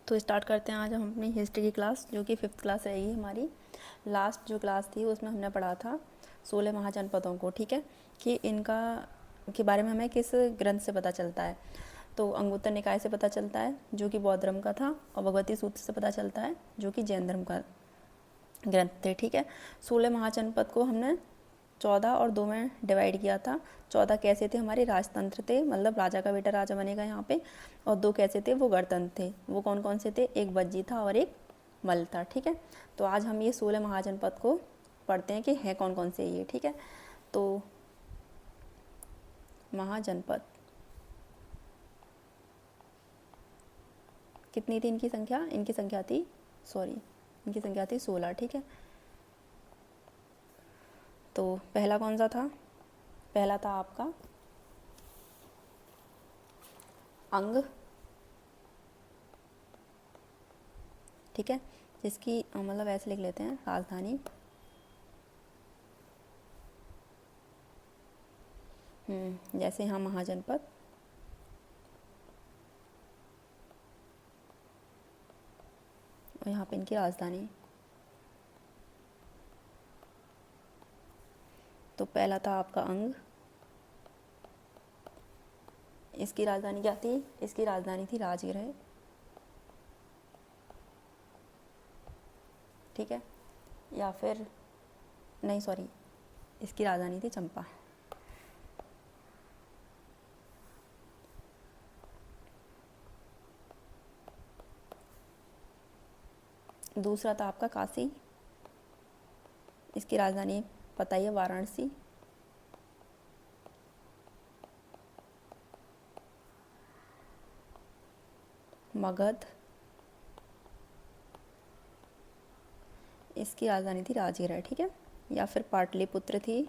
तो स्टार्ट करते हैं आज हम अपनी हिस्ट्री की क्लास, जो कि 5th क्लास रहेगी हमारी। लास्ट जो क्लास थी उसमें हमने पढ़ा था 16 महाजनपदों को, ठीक है, कि इनका के बारे में हमें किस ग्रंथ से पता चलता है। तो अंगुत्तर निकाय से पता चलता है, जो कि बौद्ध धर्म का था, और भगवती सूत्र से पता चलता है, जो कि जैन धर्म का ग्रंथ थे, ठीक है। 16 महाजनपद को हमने 14 और 2 में डिवाइड किया था। 14 कैसे थे, हमारे राजतंत्र थे, मतलब राजा का बेटा राजा बनेगा यहाँ पे, और 2 कैसे थे, वो गणतंत्र थे। वो कौन कौन से थे, एक बज्जी था और एक मल्ल था, ठीक है। तो आज हम ये 16 महाजनपद को पढ़ते हैं कि हैं कौन कौन से ये, ठीक है। तो महाजनपद कितनी थी इनकी संख्या, इनकी संख्या थी 16, ठीक है। तो पहला कौन सा था, पहला था आपका अंग, ठीक है, जिसकी मतलब ऐसे लिख लेते हैं, राजधानी जैसे यहाँ महाजनपद, और यहाँ पे इनकी राजधानी। तो पहला था आपका अंग, इसकी राजधानी क्या थी, इसकी राजधानी थी राजगृह, ठीक है, या फिर नहीं सॉरी, इसकी राजधानी थी चंपा। दूसरा था आपका काशी, इसकी राजधानी पता ही है, वाराणसी। मगध, इसकी राजधानी थी राजगृह, ठीक है, या फिर पाटलिपुत्र थी,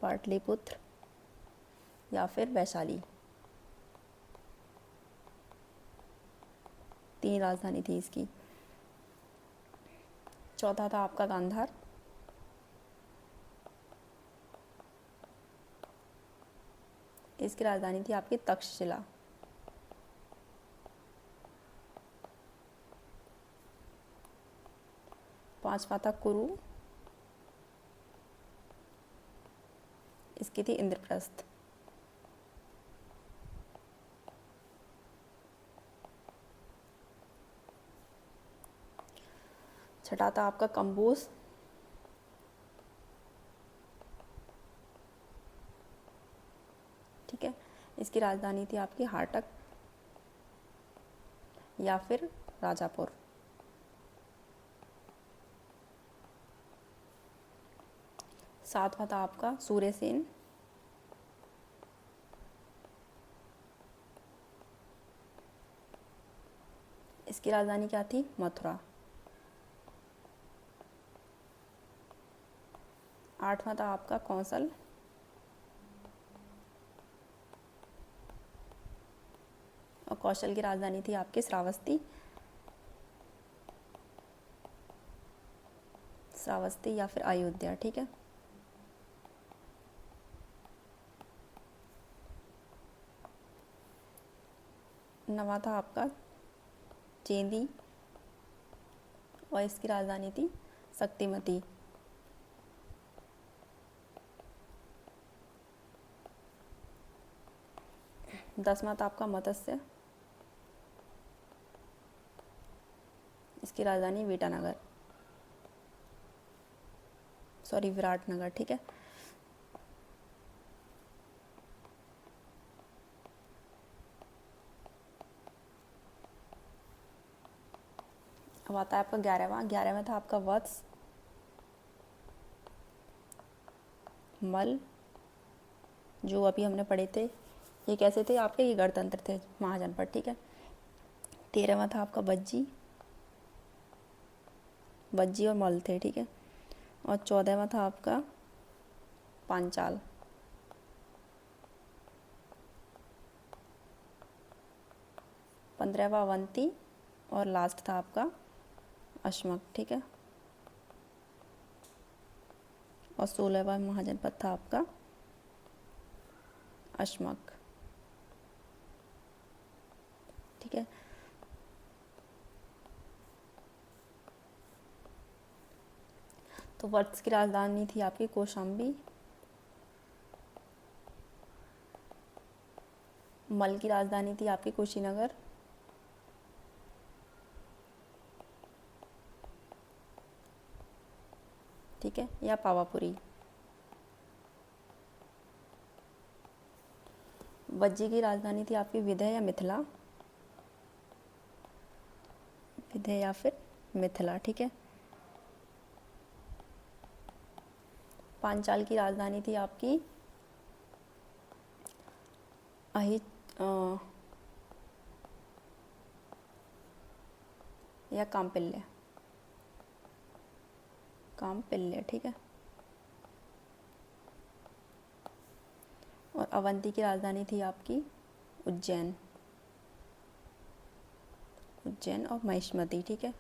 पाटलिपुत्र, या फिर वैशाली। 3 राजधानी थी इसकी। चौथा था आपका गांधार, इसकी राजधानी थी आपकी तक्षशिला। पांचवा था कुरु, इसकी थी इंद्रप्रस्थ। छठा था आपका कंबोज, ठीक है, इसकी राजधानी थी आपकी हाटक या फिर राजापुर। सातवां था आपका सूर्यसेन, इसकी राजधानी क्या थी, मथुरा। आठवां था आपका कौशल, और कौशल की राजधानी थी आपकी श्रावस्ती, श्रावस्ती या फिर अयोध्या, ठीक है। नवा था आपका चेंदी, और इसकी राजधानी थी शक्तिमती। 10वां था आपका मत्स्य, इसकी राजधानी विटानगर, सॉरी विराटनगर, ठीक है। अब आता है आपका 11वां था आपका वत्स, मल, जो अभी हमने पढ़े थे, ये कैसे थे आपके, ये गणतंत्र थे, महाजनपद, ठीक है। 13वां था आपका बज्जी, बज्जी और मल थे, ठीक है। और 14वां था आपका पांचाल, 15वां अवंती, और लास्ट था आपका अशमक, ठीक है। और 16वां महाजनपद था आपका अश्मक, ठीक है। तो वत्स की राजधानी थी आपकी कौशाम्बी। मल की राजधानी थी आपकी कुशीनगर। ठीक है, या पावापुरी। वज्जी की राजधानी थी आपकी विंध्य या मिथिला, विंध्य या फिर मिथिला, ठीक है। पांचाल की राजधानी थी आपकी या काम्पिल्य, काम्पिल्य, ठीक है। और अवंती की राजधानी थी आपकी उज्जैन, उज्जैन और महिष्मती, ठीक है।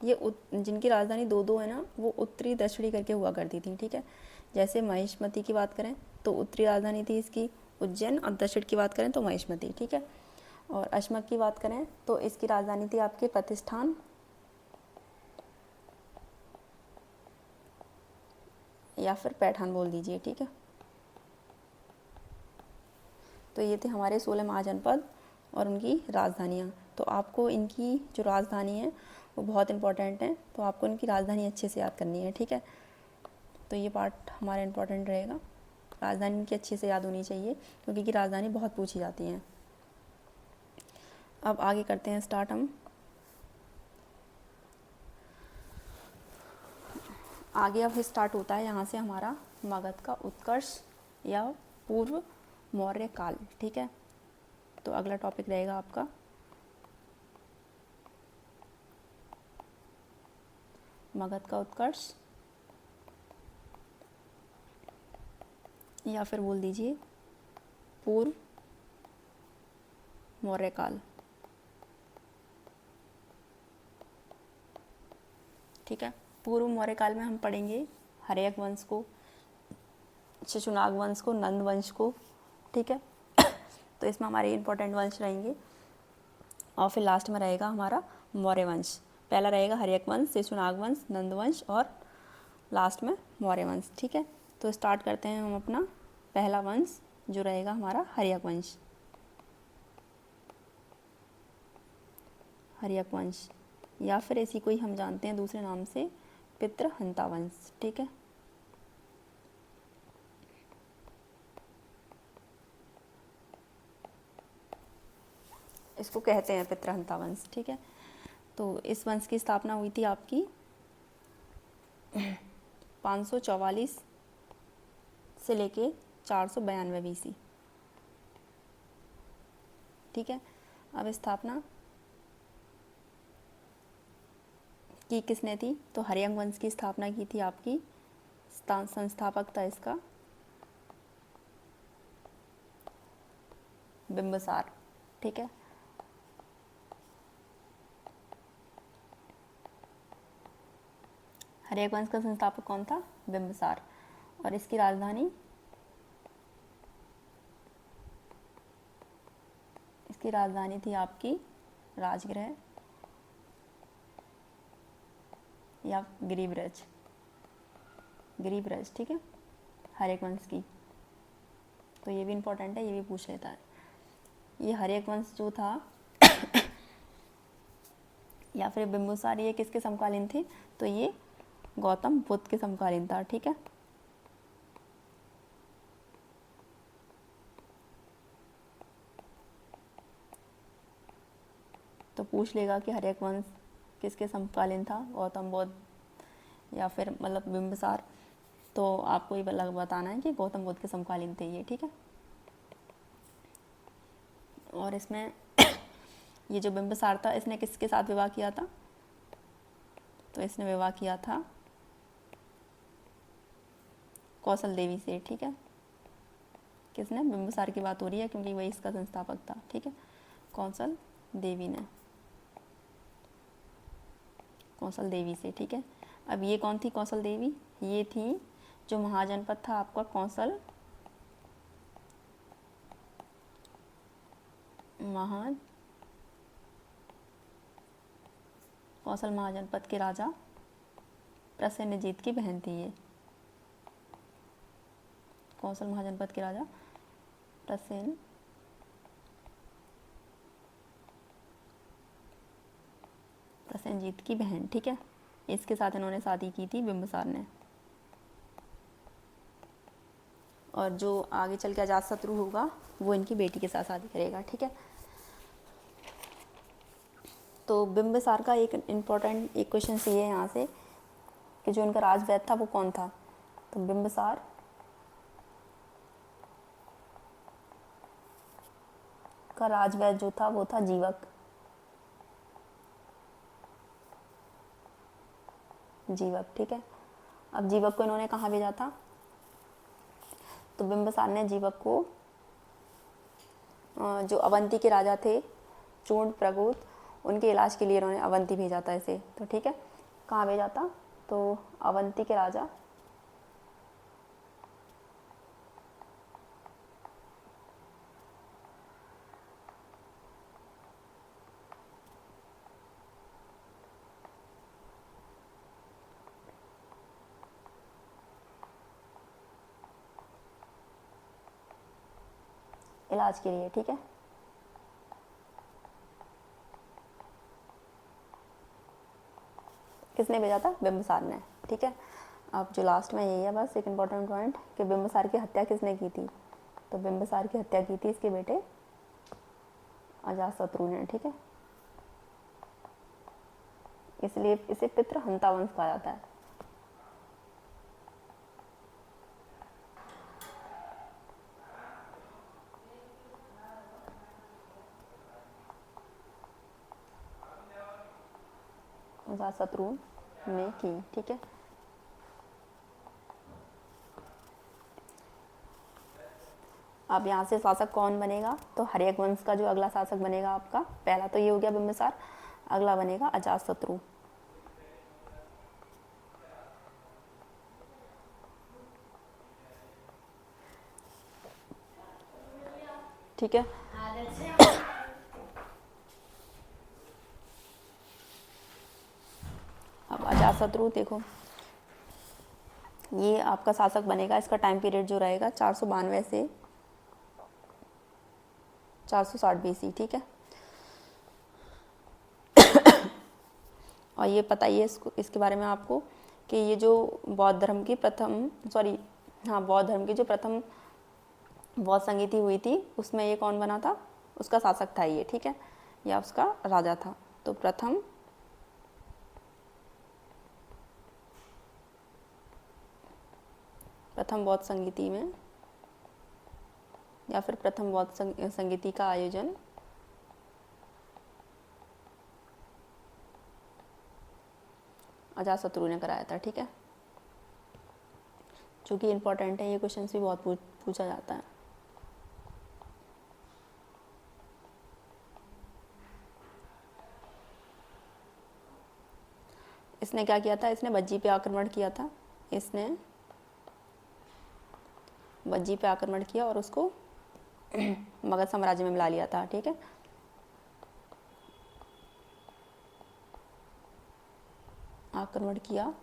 ये जिनकी राजधानी दो दो है ना, वो उत्तरी दक्षिणी करके हुआ करती थी, ठीक है। जैसे महिष्मती की बात करें तो उत्तरी राजधानी थी इसकी उज्जैन, और दक्षिण की बात करें तो महिष्मती, ठीक है। और अश्मक की बात करें तो इसकी राजधानी थी आपके प्रतिष्ठान, या फिर पैठान बोल दीजिए, ठीक है। तो ये थे हमारे 16 महाजनपद और उनकी राजधानियाँ। तो आपको इनकी जो राजधानी है वो बहुत इंपॉर्टेंट है, तो आपको इनकी राजधानी अच्छे से याद करनी है, ठीक है। तो ये पार्ट हमारा इंपॉर्टेंट रहेगा, राजधानी इनकी अच्छे से याद होनी चाहिए क्योंकि इनकी राजधानी बहुत पूछी जाती हैं। अब आगे करते हैं स्टार्ट हम। आगे अब स्टार्ट होता है यहाँ से हमारा मगध का उत्कर्ष या पूर्व मौर्य काल, ठीक है। तो अगला टॉपिक रहेगा आपका मगध का उत्कर्ष, या फिर बोल दीजिए पूर्व मौर्य काल, ठीक है। पूर्व मौर्य काल में हम पढ़ेंगे हर्यक वंश को, शिशुनाग वंश को, नंद वंश को, ठीक है। तो इसमें हमारे इंपॉर्टेंट वंश रहेंगे और फिर लास्ट में रहेगा हमारा मौर्य वंश। पहला रहेगा हर्यक वंश, शिशुनाग वंश, नंद वंश और लास्ट में मौर्य वंश, ठीक है। तो स्टार्ट करते हैं हम अपना पहला वंश जो रहेगा हमारा हर्यक वंश। हर्यक वंश या फिर ऐसी कोई हम जानते हैं दूसरे नाम से पितृहंता वंश, ठीक है। इसको कहते हैं पितृहंता वंश, ठीक है। तो इस वंश की स्थापना हुई थी आपकी 544 से लेके 492 BC, ठीक है। अब स्थापना की किसने थी, तो हर्यक वंश की स्थापना की थी आपकी, संस्थापक था इसका बिंबिसार, ठीक है। हर्यक वंश का संस्थापक कौन था, बिंबिसार। और इसकी राजधानी, इसकी राजधानी थी आपकी राजगृह या गिरिब्रज, गिरिब्रज, ठीक है, हर्यक वंश की। तो ये भी इम्पोर्टेंट है, ये भी पूछ लेता है। ये हर्यक वंश जो था या फिर बिंबिसार, ये किसके समकालीन थे, तो ये गौतम बुद्ध के समकालीन था, ठीक है। तो पूछ लेगा कि हर्यक वंश किसके समकालीन था, गौतम बुद्ध या फिर मतलब बिंबिसार, तो आपको ये बताना है कि गौतम बुद्ध के समकालीन थे ये, ठीक है। और इसमें ये जो बिंबिसार था इसने किसके साथ विवाह किया था, तो इसने विवाह किया था कौशल देवी से, ठीक है। किसने, बिंबिसार की बात हो रही है क्योंकि वही इसका संस्थापक था, ठीक है, कौशल देवी ने, कौशल देवी से, ठीक है। अब ये कौन थी कौशल देवी, ये थी जो महाजनपद था आपका कौशल कौशल महाजनपद के राजा प्रसेनजीत की बहन थी ये। कौशल महाजनपद के राजा प्रसेनजीत की बहन, ठीक है। इसके साथ इन्होंने शादी की थी बिंबिसार ने। और जो आगे चल के अजातशत्रु होगा वो इनकी बेटी के साथ शादी करेगा, ठीक है। तो बिंबिसार का एक इम्पोर्टेंट एक क्वेश्चन ये है यहाँ से कि जो इनका राजवैद्य था वो कौन था। तो बिंबिसार का राजवैद्य जो था वो था जीवक। ठीक है। अब जीवक को इन्होंने कहाँ भेजा था। तो बिंबिसार ने जीवक को जो अवंती के राजा थे चूर्ण प्रगोत, उनके इलाज के लिए इन्होंने अवंती भेजा था इसे। तो ठीक है, कहाँ भेजा था। तो अवंती के राजा इलाज के लिए, ठीक है। किसने भेजा था। बिंबिसार ने, ठीक है। अब जो लास्ट में यही है बस एक इम्पॉर्टेंट पॉइंट कि बिंबिसार की हत्या किसने की थी। तो बिंबिसार की हत्या की थी इसके बेटे अजातशत्रु ने, ठीक है। इसलिए इसे पितृहंता वंश कहा जाता है। अजातशत्रु ने की, ठीक है। अब यहाँ से शासक कौन बनेगा। तो हर्यक वंश का जो अगला शासक बनेगा आपका, पहला तो ये हो गया बिंबिसार, अगला बनेगा अजातशत्रु। ठीक है। अब अजातशत्रु देखो, ये आपका शासक बनेगा। इसका टाइम पीरियड जो रहेगा 492 से 460 BC, ठीक है। और ये पता ही है इसके बारे में आपको कि ये जो बौद्ध धर्म की प्रथम बौद्ध संगीति हुई थी उसमें ये कौन बना था, उसका शासक था ये, ठीक है, या उसका राजा था। तो प्रथम बौद्ध संगीति में या फिर प्रथम बौद्ध संगीति का आयोजन अजातशत्रु ने कराया था, ठीक है। जो कि इम्पोर्टेंट है, ये क्वेश्चन भी बहुत पूछा जाता है। इसने क्या किया था, इसने बज्जी पे आक्रमण किया था। इसने बज्जी पे आक्रमण किया और उसको मगध साम्राज्य में मिला लिया था, ठीक है। आक्रमण किया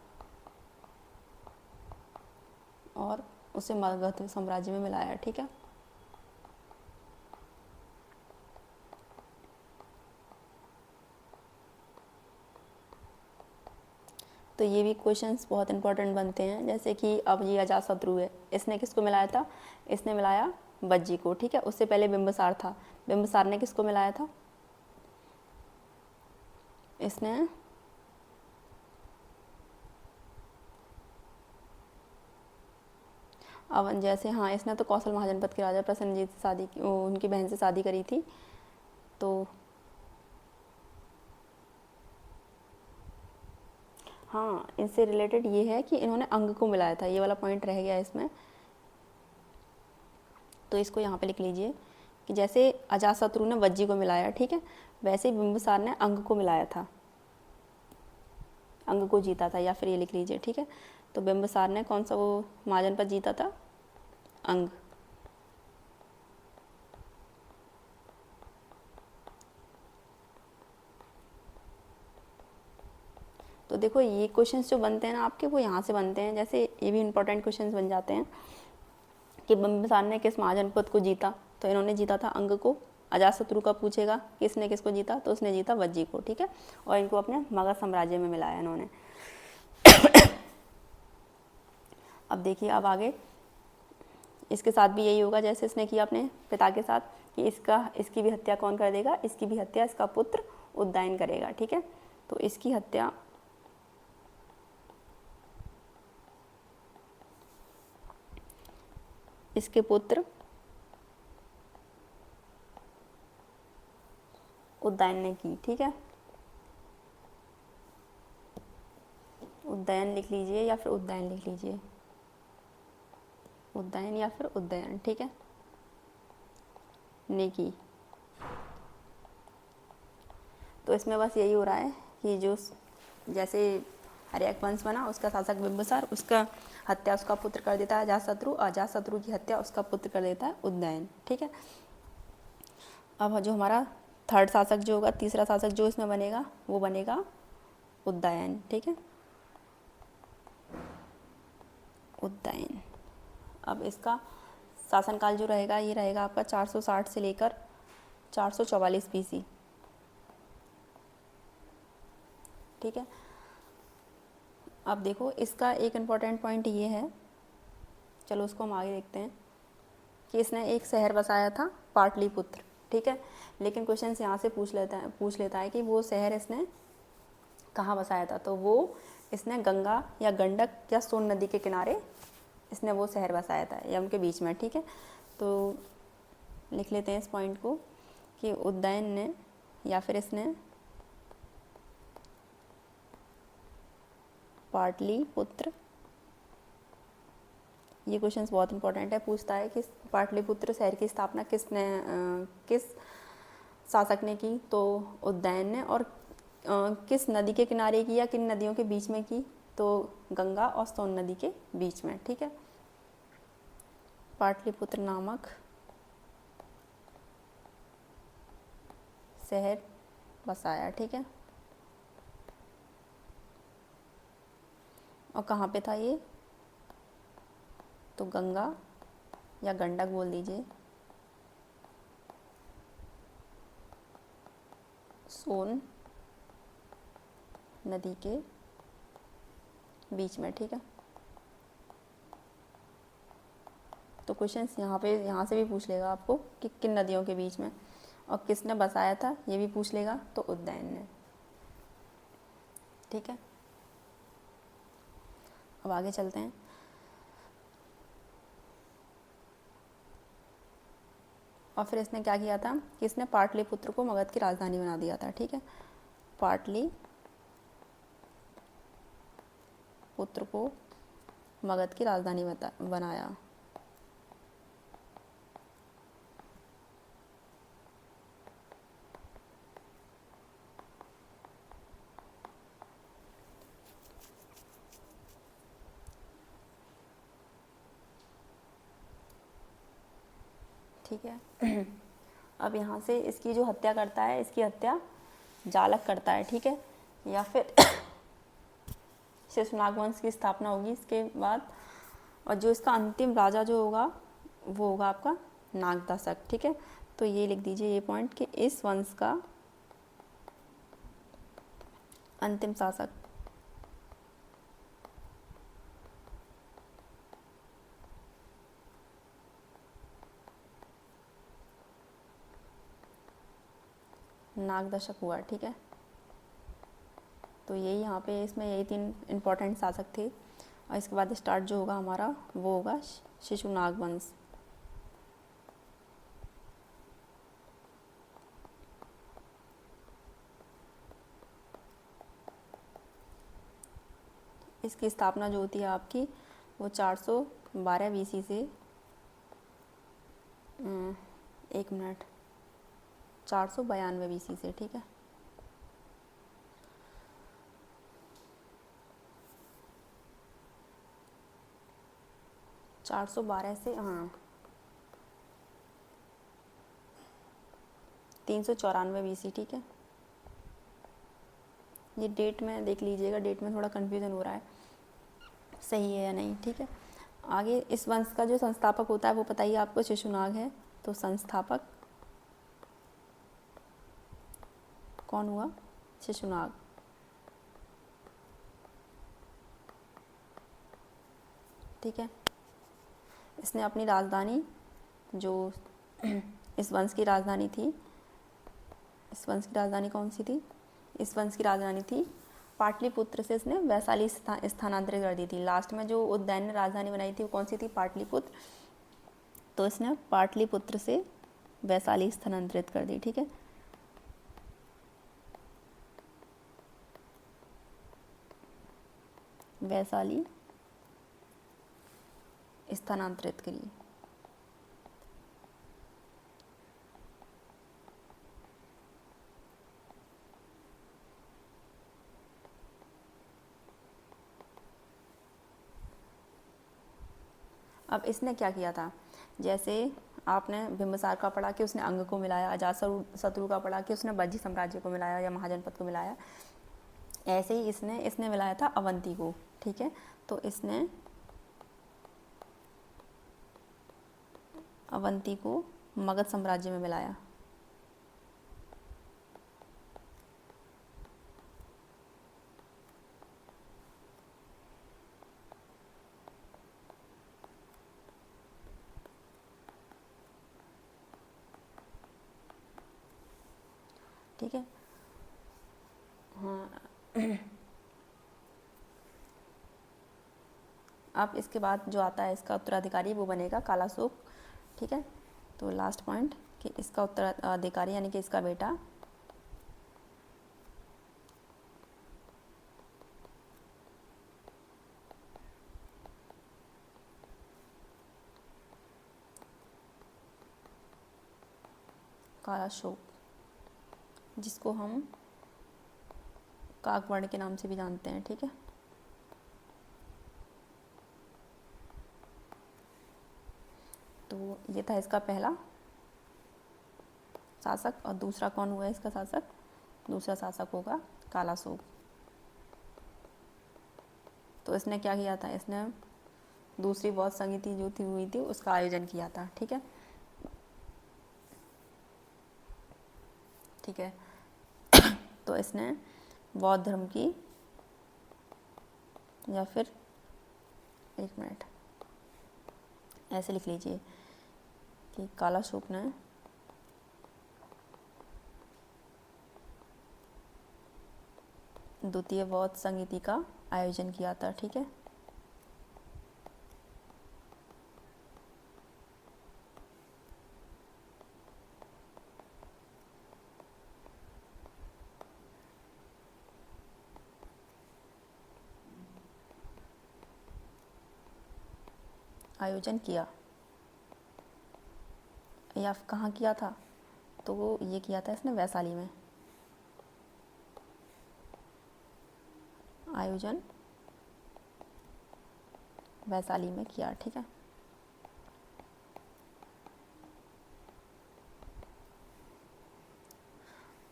और उसे मगध साम्राज्य में मिलाया, ठीक है। तो ये भी क्वेश्चंस बहुत इंपॉर्टेंट बनते हैं। जैसे कि अब ये अजातशत्रु है, इसने किसको मिलाया था, इसने मिलाया बज्जी को, ठीक है। उससे पहले बिंबिसार था, बिंबिसार ने किसको मिलाया था, इसने अवन जैसे, हाँ, इसने तो कौशल महाजनपद के राजा प्रसेनजीत से शादी की, उनकी बहन से शादी करी थी। तो हाँ, इनसे रिलेटेड ये है कि इन्होंने अंग को मिलाया था, ये वाला पॉइंट रह गया इसमें। तो इसको यहाँ पे लिख लीजिए कि जैसे अजातशत्रु ने वज्जी को मिलाया, ठीक है, वैसे ही बिंबिसार ने अंग को मिलाया था, अंग को जीता था, या फिर ये लिख लीजिए, ठीक है। तो बिंबिसार ने कौन सा वो महाजनपद जीता था, अंग। तो देखो ये क्वेश्चंस जो बनते हैं ना आपके, वो यहाँ से बनते हैं। जैसे ये भी इंपॉर्टेंट क्वेश्चंस बन जाते हैं कि बिंबिसार ने किस महाजनपद को जीता, तो इन्होंने जीता था अंग को। अजातशत्रु का पूछेगा किसने किसको जीता, तो उसने जीता वज्जी को, ठीक है। और इनको अपने मगध साम्राज्य में मिलाया इन्होंने। अब देखिए अब आगे इसके साथ भी यही होगा जैसे इसने किया अपने पिता के साथ, कि इसकी भी हत्या कौन कर देगा, इसकी भी हत्या इसका पुत्र उदयन करेगा, ठीक है। तो इसकी हत्या इसके पुत्र उदयन ने की, ठीक है। उदयन लिख लीजिए या फिर उदयन लिख लीजिए, उदयन या फिर उदयन, ठीक है, ने की। तो इसमें बस यही हो रहा है कि जो जैसे हर्यक वंश बना, उसका शासक बिंबिसार, उसका हत्या उसका पुत्र कर देता है अजातशत्रु, अजातशत्रु की हत्या उसका पुत्र कर देता है उदयन, ठीक है। अब जो हमारा थर्ड शासक जो होगा, तीसरा शासक जो इसमें बनेगा, वो बनेगा उदयन, ठीक है, उदयन। अब इसका शासनकाल जो रहेगा, ये रहेगा आपका 460 से लेकर 444 BC, ठीक है। अब देखो इसका एक इम्पॉर्टेंट पॉइंट ये है, चलो उसको हम आगे देखते हैं, कि इसने एक शहर बसाया था पाटलिपुत्र, ठीक है। लेकिन क्वेश्चन यहाँ से पूछ लेता है कि वो शहर इसने कहाँ बसाया था, तो वो इसने गंगा या गंडक या सोन नदी के किनारे इसने वो शहर बसाया था, या उनके बीच में, ठीक है। तो लिख लेते हैं इस पॉइंट को कि उदयन ने या फिर इसने पाटलिपुत्र, ये क्वेश्चंस बहुत इंपॉर्टेंट है, पूछता है कि पाटलिपुत्र शहर की स्थापना किस शासक ने की, तो उदयन ने। और किस नदी के किनारे की या किन नदियों के बीच में की, तो गंगा और सोन नदी के बीच में, ठीक है। पाटलिपुत्र नामक शहर बसाया, ठीक है। और कहाँ पे था ये, तो गंगा या गंडक बोल दीजिए, सोन नदी के बीच में, ठीक है। तो क्वेश्चंस यहाँ से भी पूछ लेगा आपको कि किन नदियों के बीच में, और किसने बसाया था ये भी पूछ लेगा, तो उदयन ने, ठीक है। अब आगे चलते हैं। और फिर इसने क्या किया था कि इसने पाटलिपुत्र को मगध की राजधानी बना दिया था, ठीक है। पाटलिपुत्र को मगध की राजधानी बनाया। ठीक है। अब यहाँ से इसकी जो हत्या करता है, इसकी हत्या जालक करता है, ठीक है, या फिर शिशुनाग वंश की स्थापना होगी इसके बाद। और जो इसका अंतिम राजा जो होगा वो होगा आपका नागदशक, ठीक है। तो ये लिख दीजिए ये पॉइंट कि इस वंश का अंतिम शासक नागदशक हुआ, ठीक है। तो यही यहाँ पे इसमें यही 3 इम्पॉर्टेंट शासक थे। और इसके बाद स्टार्ट जो होगा हमारा वो होगा शिशुनाग वंश। इसकी स्थापना जो होती है आपकी वो 412 BC से 492 BC से, ठीक है। चार सौ बारह से 394 BC, ठीक है। ये डेट में देख लीजिएगा, डेट में थोड़ा कन्फ्यूज़न हो रहा है, सही है या नहीं, ठीक है। आगे इस वंश का जो संस्थापक होता है वो बताइए आपको, शिशुनाग है। तो संस्थापक कौन हुआ? शिशुनाग। ठीक है। इसने अपनी राजधानी जो इस वंश की राजधानी थी, इस वंश की राजधानी कौन सी थी? इस वंश की राजधानी थी पाटलिपुत्र से इसने वैशाली स्थानांतरित कर दी थी। लास्ट में जो उदयन ने राजधानी बनाई थी वो कौन सी थी? पाटलिपुत्र। तो इसने पाटलिपुत्र से वैशाली स्थानांतरित कर दी। ठीक है, वैशाली स्थानांतरित करी। अब इसने क्या किया था, जैसे आपने बिंबिसार का पढ़ा कि उसने अंग को मिलाया, अजातशत्रु का पढ़ा कि उसने बज्जी साम्राज्य को मिलाया या महाजनपद को मिलाया, ऐसे ही इसने मिलाया था अवंती को। ठीक है, तो इसने अवंती को मगध साम्राज्य में मिलाया। ठीक है, हाँ। अब इसके बाद जो आता है इसका उत्तराधिकारी वो बनेगा कालाशोक। ठीक है, तो लास्ट पॉइंट कि इसका उत्तराधिकारी यानी कि इसका बेटा कालाशोक, जिसको हम काकवर्ण के नाम से भी जानते हैं। ठीक है, तो ये था इसका पहला शासक। और दूसरा कौन हुआ इसका शासक? दूसरा शासक होगा कालाशोक। तो इसने क्या किया था, इसने दूसरी बौद्ध संगीति जो थी हुई थी उसका आयोजन किया था। ठीक है, ठीक है। तो इसने बौद्ध धर्म की, या फिर एक मिनट ऐसे लिख लीजिए कि कालाशोक ने द्वितीय बौद्ध संगीति का आयोजन किया था। ठीक है, आयोजन किया या कहाँ किया था? तो वो ये किया था इसने वैशाली में, आयोजन वैशाली में किया। ठीक है,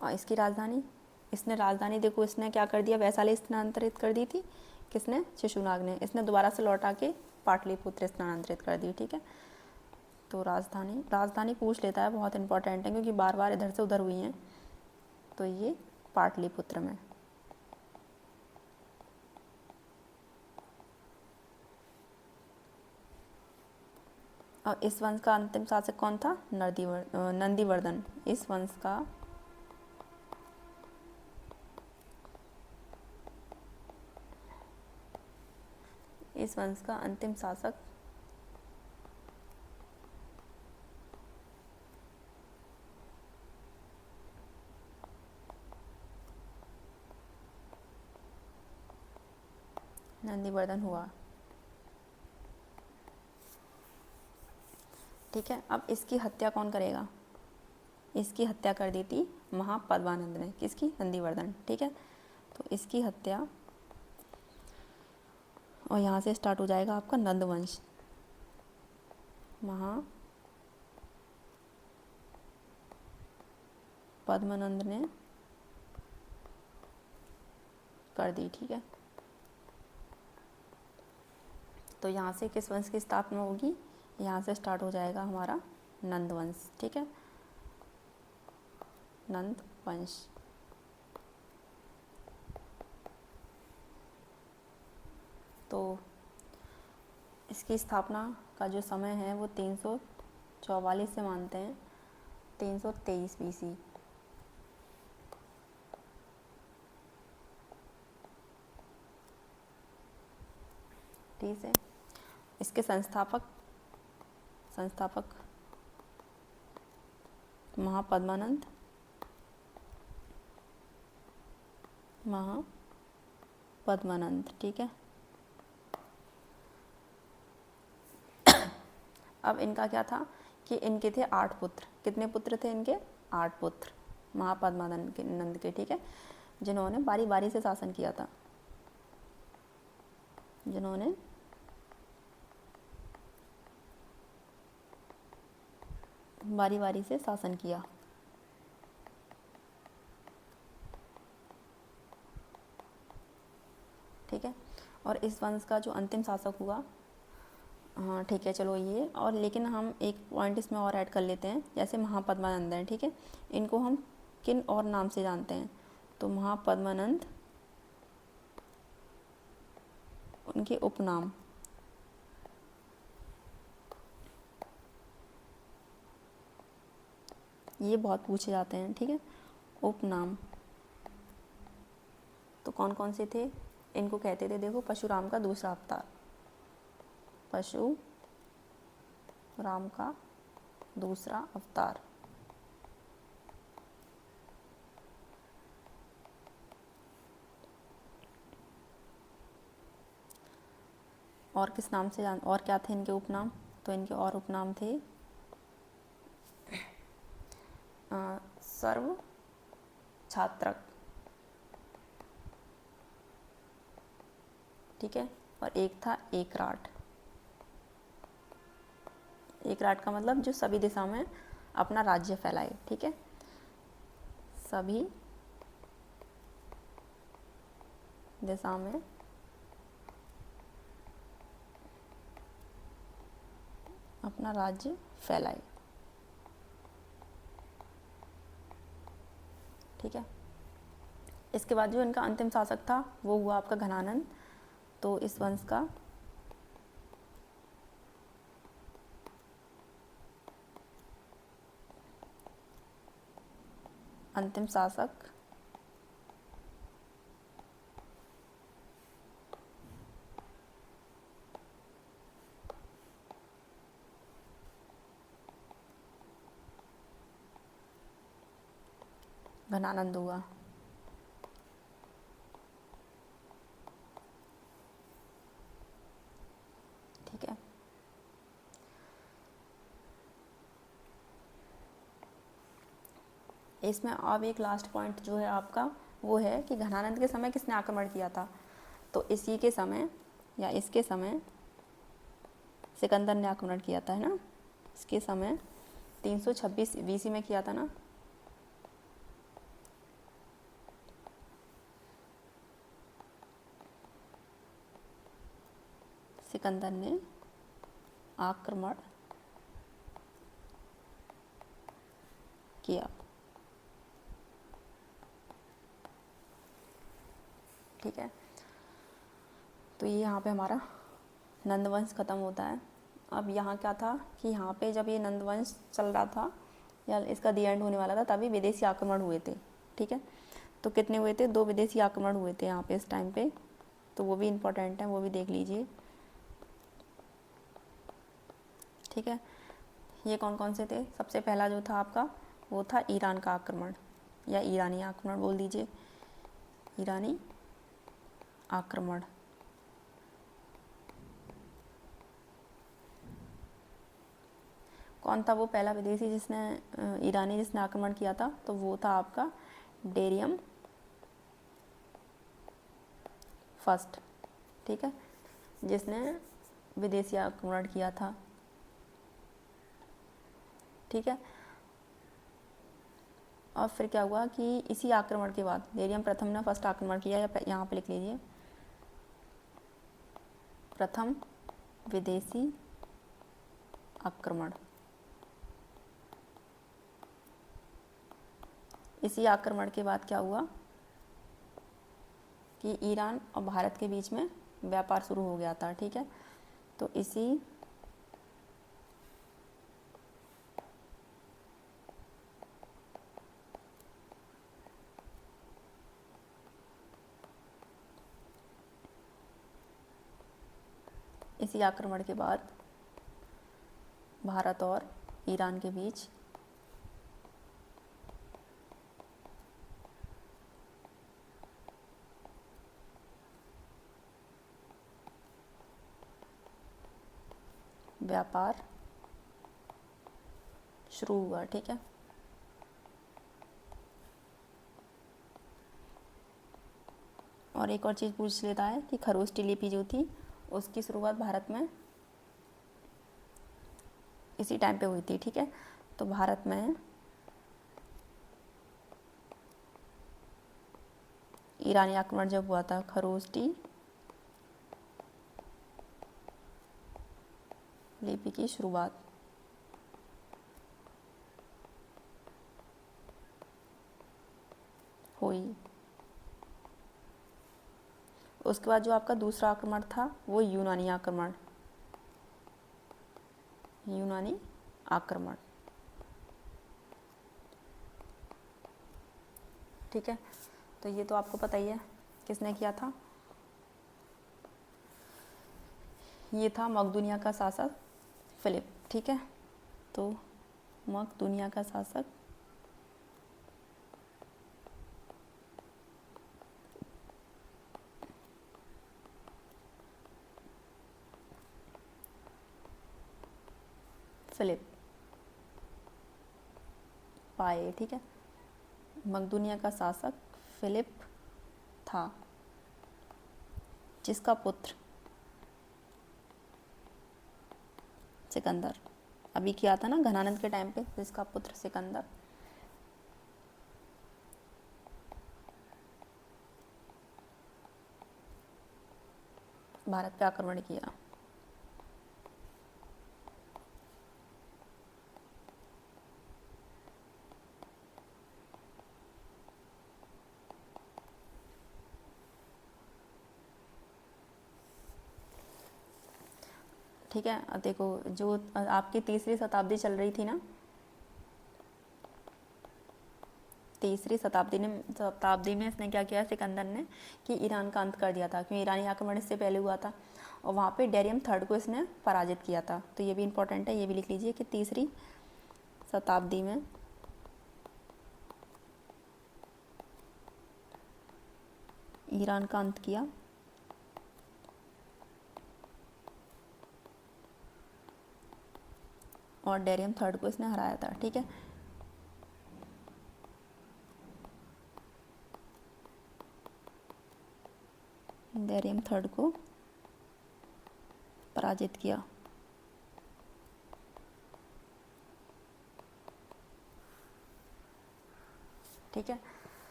और इसकी राजधानी, इसने राजधानी देखो इसने क्या कर दिया, वैशाली स्थानांतरित कर दी थी। किसने? शिशुनाग ने। इसने दोबारा से लौटा के पाटलिपुत्र स्थानांतरित कर दी। ठीक है, तो राजधानी पूछ लेता है, बहुत इंपॉर्टेंट है क्योंकि बार बार इधर से उधर हुई हैं। तो ये पाटलिपुत्र में। और इस वंश का अंतिम शासक कौन था? नंदीवर्धन। इस वंश का अंतिम शासक नंदीवर्धन हुआ। ठीक है, अब इसकी हत्या कौन करेगा? इसकी हत्या कर दी थी महापद्मानंद ने। किसकी? नंदीवर्धन। ठीक है, तो इसकी हत्या, और यहाँ से स्टार्ट हो जाएगा आपका नंदवंश। महापद्मानंद ने कर दी, ठीक है। तो यहाँ से किस वंश की स्थापना होगी, यहाँ से स्टार्ट हो जाएगा हमारा नंद वंश, ठीक है, नंद वंश। तो इसकी स्थापना का जो समय है वो 344 से मानते हैं 323 BC। ठीक है। इसके संस्थापक महापद्मानंद ठीक है। अब इनका क्या था कि इनके थे 8 पुत्र। कितने पुत्र थे इनके? 8 पुत्र महापद्मानंद के, ठीक है, जिन्होंने बारी बारी से शासन किया था, जिन्होंने बारी बारी से शासन किया। ठीक है। और इस वंश का जो अंतिम शासक हुआ, हाँ ठीक है चलो ये, और लेकिन हम एक पॉइंट इसमें और ऐड कर लेते हैं, जैसे महापद्मानंद हैं, ठीक है, इनको हम किन और नाम से जानते हैं? तो महापद्मानंद उनके उपनाम, ये बहुत पूछे जाते हैं, ठीक है, उपनाम। तो कौन कौन से थे? इनको कहते थे, देखो, परशुराम का दूसरा अवतार, परशुराम का दूसरा अवतार। और किस नाम से और क्या थे इनके उपनाम? तो इनके और उपनाम थे सर्व छात्रक, ठीक है, और एक था एकराट। एकराट का मतलब जो सभी दिशा में अपना राज्य फैलाए, ठीक है, सभी दिशा में अपना राज्य फैलाए, ठीक है। इसके बाद जो इनका अंतिम शासक था वो हुआ आपका घनानंद। तो इस वंश का अंतिम शासक घनानंद हुआ। ठीक है। इसमें अब एक लास्ट पॉइंट जो है आपका वो है कि घनानंद के समय किसने आक्रमण किया था? तो इसी के समय या इसके समय सिकंदर ने आक्रमण किया था, है ना। इसके समय 326 BC में किया था ना। सिकंदर ने आक्रमण किया, ठीक है। तो ये यहाँ पे हमारा नंदवंश ख़त्म होता है। अब यहाँ क्या था कि यहाँ पे जब ये नंदवंश चल रहा था या इसका दी एंड होने वाला था, तभी विदेशी आक्रमण हुए थे, ठीक है। तो कितने हुए थे? 2 विदेशी आक्रमण हुए थे यहाँ पे इस टाइम पे, तो वो भी इम्पोर्टेंट है, वो भी देख लीजिए, ठीक है। ये कौन कौन से थे? सबसे पहला जो था आपका वो था ईरान का आक्रमण, या ईरानी आक्रमण बोल दीजिए, ईरानी आक्रमण। कौन था वो पहला विदेशी जिसने ईरानी जिसने आक्रमण किया था? तो वो था आपका डेरियम फर्स्ट, ठीक है, जिसने विदेशी आक्रमण किया था, ठीक है। और फिर क्या हुआ कि इसी आक्रमण के बाद बेरियम प्रथम ने फर्स्ट आक्रमण किया, या यहाँ पे लिख लीजिए प्रथम विदेशी आक्रमण। इसी आक्रमण के बाद क्या हुआ कि ईरान और भारत के बीच में व्यापार शुरू हो गया था, ठीक है। तो इसी आक्रमण के बाद भारत और ईरान के बीच व्यापार शुरू हुआ, ठीक है। और एक और चीज़ पूछ लेता है कि खरोष्टी लिपि जो थी उसकी शुरुआत भारत में इसी टाइम पे हुई थी, ठीक है। तो भारत में ईरानी आक्रमण जब हुआ था, खरोष्टी लिपि की शुरुआत हुई। उसके बाद जो आपका दूसरा आक्रमण था वो यूनानी आक्रमण, यूनानी आक्रमण, ठीक है। तो ये तो आपको पता ही है किसने किया था, ये था मकदूनिया का शासक फिलिप, ठीक है। तो मकदूनिया का शासक फिलिप पाए, ठीक है। मकदूनिया का शासक फिलिप था, जिसका पुत्र सिकंदर, अभी किया था ना घनानंद के टाइम पे, जिसका पुत्र सिकंदर भारत पे आक्रमण किया। ठीक है। अब देखो जो आपकी तीसरी शताब्दी चल रही थी ना, तीसरी शताब्दी में इसने क्या किया सिकंदर ने कि ईरान का अंत कर दिया था, क्योंकि ईरानी आक्रमण इससे पहले हुआ था और वहाँ पे डेरियम थर्ड को इसने पराजित किया था। तो ये भी इम्पोर्टेंट है, ये भी लिख लीजिए कि तीसरी शताब्दी में ईरान का अंत किया और डेरियम थर्ड को इसने हराया था, ठीक है। डेरियम थर्ड को पराजित किया, ठीक है।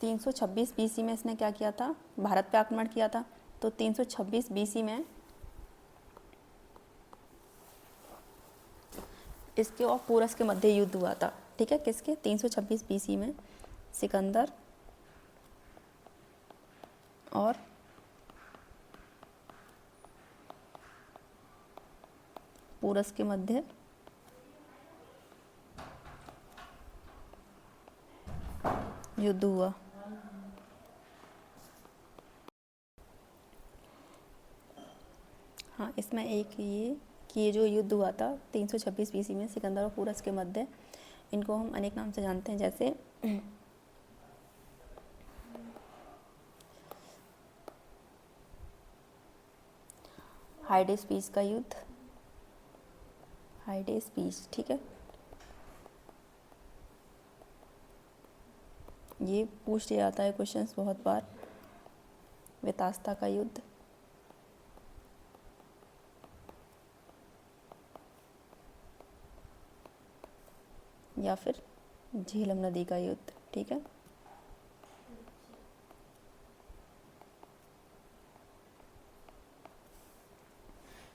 326 बीसी में इसने क्या किया था, भारत पे आक्रमण किया था। तो 326 बीसी में इसके और पोरस के मध्य युद्ध हुआ था, ठीक है। किसके? 326 बीसी में सिकंदर और पोरस के मध्य युद्ध हुआ। हाँ, इसमें एक ये कि ये जो युद्ध हुआ था 326 बीसी में सिकंदर और पोरस के मध्य, इनको हम अनेक नाम से जानते हैं, जैसे हाइडेस्पीस का युद्ध, हाइडेस्पीस, ठीक है। ये पूछ लिया जाता है क्वेश्चंस बहुत बार। वितास्ता का युद्ध, या फिर झेलम नदी का युद्ध, ठीक है।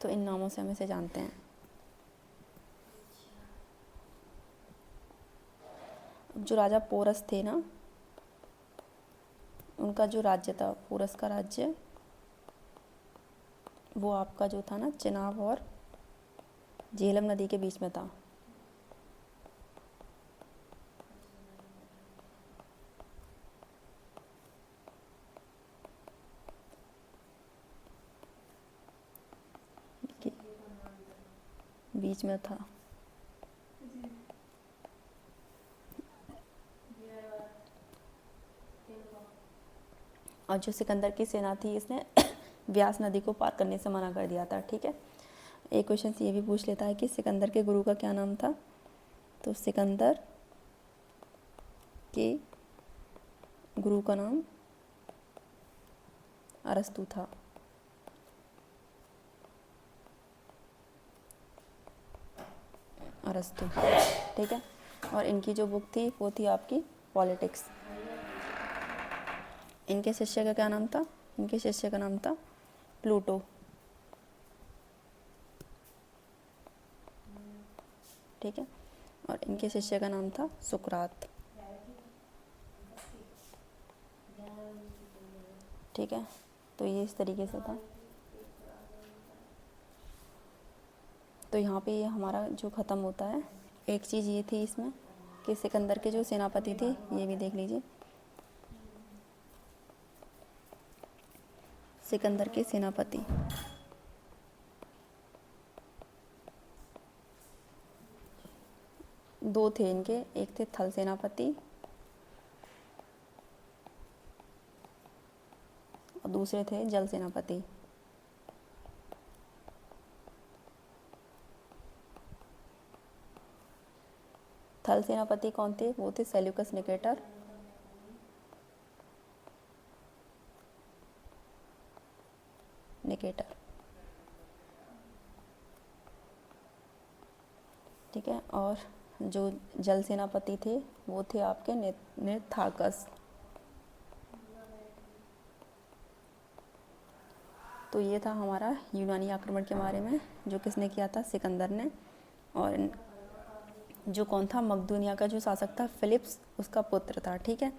तो इन नामों से हम इसे जानते हैं। जो राजा पोरस थे ना, उनका जो राज्य था, पोरस का राज्य, वो आपका जो था ना चिनाब और झेलम नदी के बीच में था। बीच में था। और जो सिकंदर की सेना थी, इसने व्यास नदी को पार करने से मना कर दिया था, ठीक है। एक क्वेश्चन ये भी पूछ लेता है कि सिकंदर के गुरु का क्या नाम था। तो सिकंदर के गुरु का नाम अरस्तु था। अरस्तु, ठीक है। और इनकी जो बुक थी वो थी आपकी पॉलिटिक्स। इनके शिष्य का क्या नाम था। इनके शिष्य का नाम था प्लूटो, ठीक है। और इनके शिष्य का नाम था सुकरात, ठीक है। तो ये इस तरीके से था। तो यहाँ पे ये हमारा जो ख़त्म होता है। एक चीज़ ये थी इसमें कि सिकंदर के जो सेनापति थे, ये भी देख लीजिए। सिकंदर के सेनापति दो थे इनके, एक थे थल सेनापति और दूसरे थे जल सेनापति। थल सेनापति कौन थे। वो थे सेल्यूकस निकेटर, ठीक है। और जो जल सेनापति थे वो थे आपके निर्थाकस। तो ये था हमारा यूनानी आक्रमण के बारे में, जो किसने किया था, सिकंदर ने। और जो कौन था, मकदूनिया का जो शासक था फिलिप्स, उसका पुत्र था, ठीक है।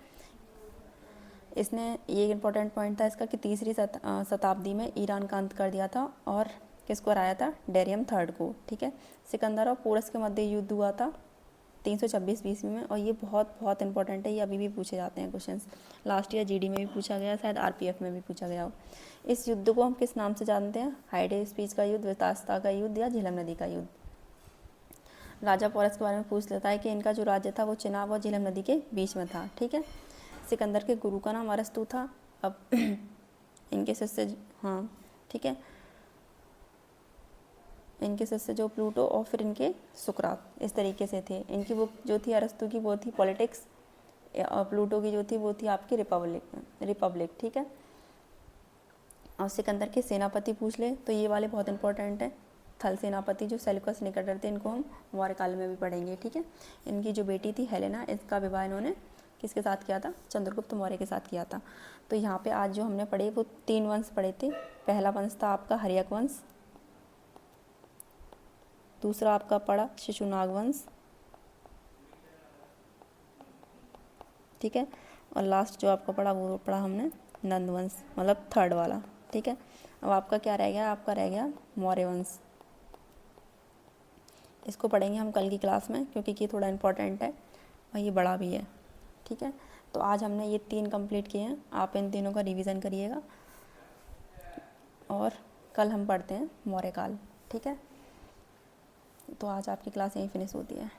इसने ये इम्पोर्टेंट पॉइंट था इसका कि तीसरी शताब्दी में ईरान का अंत कर दिया था। और किसको हराया था, डेरियम थर्ड को, ठीक है। सिकंदर और पोरस के मध्य युद्ध हुआ था 326 ईस्वी में। और ये बहुत बहुत इंपॉर्टेंट है, ये अभी भी पूछे जाते हैं क्वेश्चंस। लास्ट ईयर जीडी में भी पूछा गया, शायद आरपीएफ में भी पूछा गया हो। इस युद्ध को हम किस नाम से जानते हैं, हाइडे स्पीच का युद्ध, वितास्ता का युद्ध या झेलम नदी का युद्ध। राजा पोरस के बारे में पूछ लेता है कि इनका जो राज्य था वो चिनाब और झेलम नदी के बीच में था, ठीक है। सिकंदर के गुरु का नाम अरस्तु था। अब इनके शिष्य, हाँ ठीक है, इनके शिष्य जो प्लूटो और फिर इनके सुकरात, इस तरीके से थे। इनकी बुक जो थी अरस्तु की वो थी पॉलिटिक्स, और प्लूटो की जो थी वो थी आपकी रिपब्लिक, ठीक है। और सिकंदर के सेनापति पूछ ले तो ये वाले बहुत इंपॉर्टेंट है। थल सेनापति जो सेल्यूकस निकेटर थे, इनको हम मौर्य काल में भी पढ़ेंगे, ठीक है। इनकी जो बेटी थी हेलेना, इसका विवाह इन्होंने किसके साथ किया था, चंद्रगुप्त मौर्य के साथ किया था। तो यहाँ पे आज जो हमने पढ़े वो 3 वंश पढ़े थे। पहला वंश था आपका हर्यक वंश, दूसरा आपका पड़ा शिशुनाग वंश, ठीक है। और लास्ट जो आपका पड़ा वो पढ़ा हमने नंद वंश, मतलब थर्ड वाला, ठीक है। अब आपका क्या रह गया, आपका रह गया मौर्य वंश। इसको पढ़ेंगे हम कल की क्लास में, क्योंकि ये थोड़ा इम्पोर्टेंट है और ये बड़ा भी है, ठीक है। तो आज हमने ये 3 कंप्लीट किए हैं, आप इन तीनों का रिवीजन करिएगा और कल हम पढ़ते हैं मौर्य काल, ठीक है। तो आज आपकी क्लास यहीं फिनिश होती है।